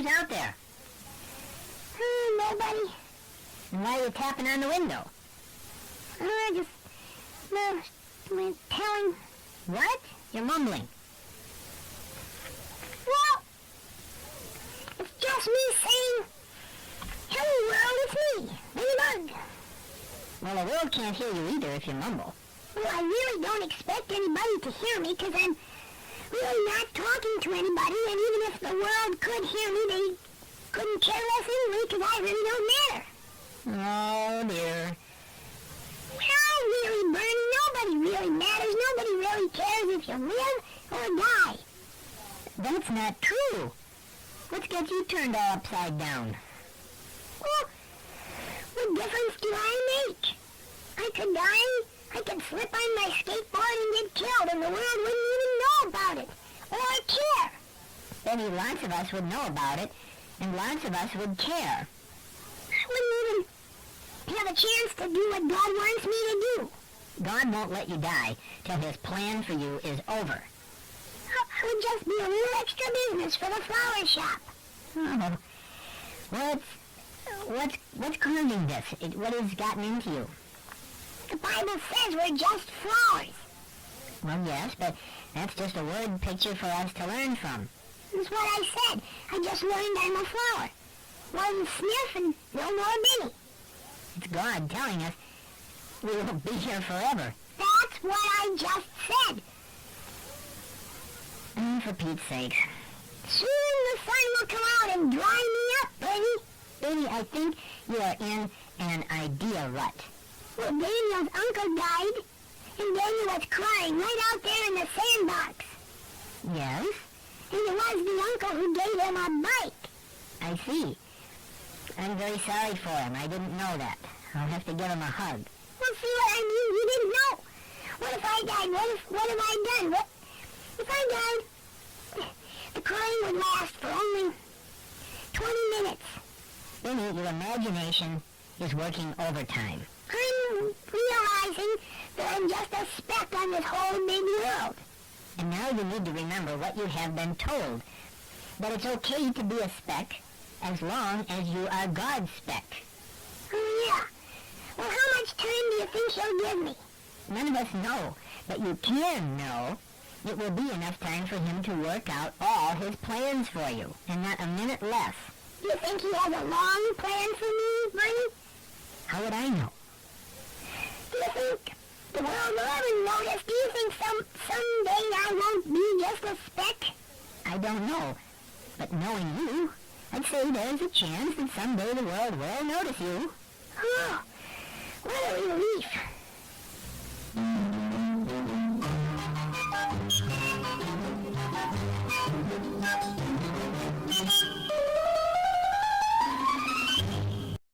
Who's out there? Nobody. And why are you tapping on the window? Telling. What? You're mumbling. Well, it's just me saying, hello world, it's me, Ladybug. Well, the world can't hear you either if you mumble. Well, I really don't expect anybody to hear me because I'm really not talking to anybody, and even if the world could hear me, they couldn't care less anyway because I really don't matter. Oh, dear. Well, really, Bernie, nobody really matters. Nobody really cares if you live or die. That's not true. What's got you turned all upside down? Well, what difference do I make? I could die, I could slip on my skateboard and get killed, and the world wouldn't even know about it, or care. Maybe lots of us would know about it, and lots of us would care. I wouldn't even have a chance to do what God wants me to do. God won't let you die till his plan for you is over. I would just be a little extra business for the flower shop. Oh, what's causing this? What has gotten into you? The Bible says we're just flowers. Well, yes, but that's just a word picture for us to learn from. That's what I said. I just learned I'm a flower. One sniff and no more Benny. It's God telling us we will be here forever. That's what I just said. For Pete's sake. Soon the sun will come out and dry me up, Benny. Benny, I think you are in an idea rut. Well, Daniel's uncle died, and Daniel was crying right out there in the sandbox. Yes? And it was the uncle who gave him a bike. I see. I'm very sorry for him. I didn't know that. I'll have to give him a hug. Well, see what I mean? You didn't know. What if I died? What have I done? What if I died? The crying would last for only 20 minutes. Benny, your imagination is working overtime. I'm realizing that I'm just a speck on this whole big world. And now you need to remember what you have been told. That it's okay to be a speck as long as you are God's speck. Oh, yeah. Well, how much time do you think he'll give me? None of us know, but you can know it will be enough time for him to work out all his plans for you, and not a minute less. Do you think he has a long plan for me, Bernie? How would I know? Do you think the world will ever notice? Do you think someday I won't be just a speck? I don't know, but knowing you, I'd say there's a chance that someday the world will notice you. Oh, what a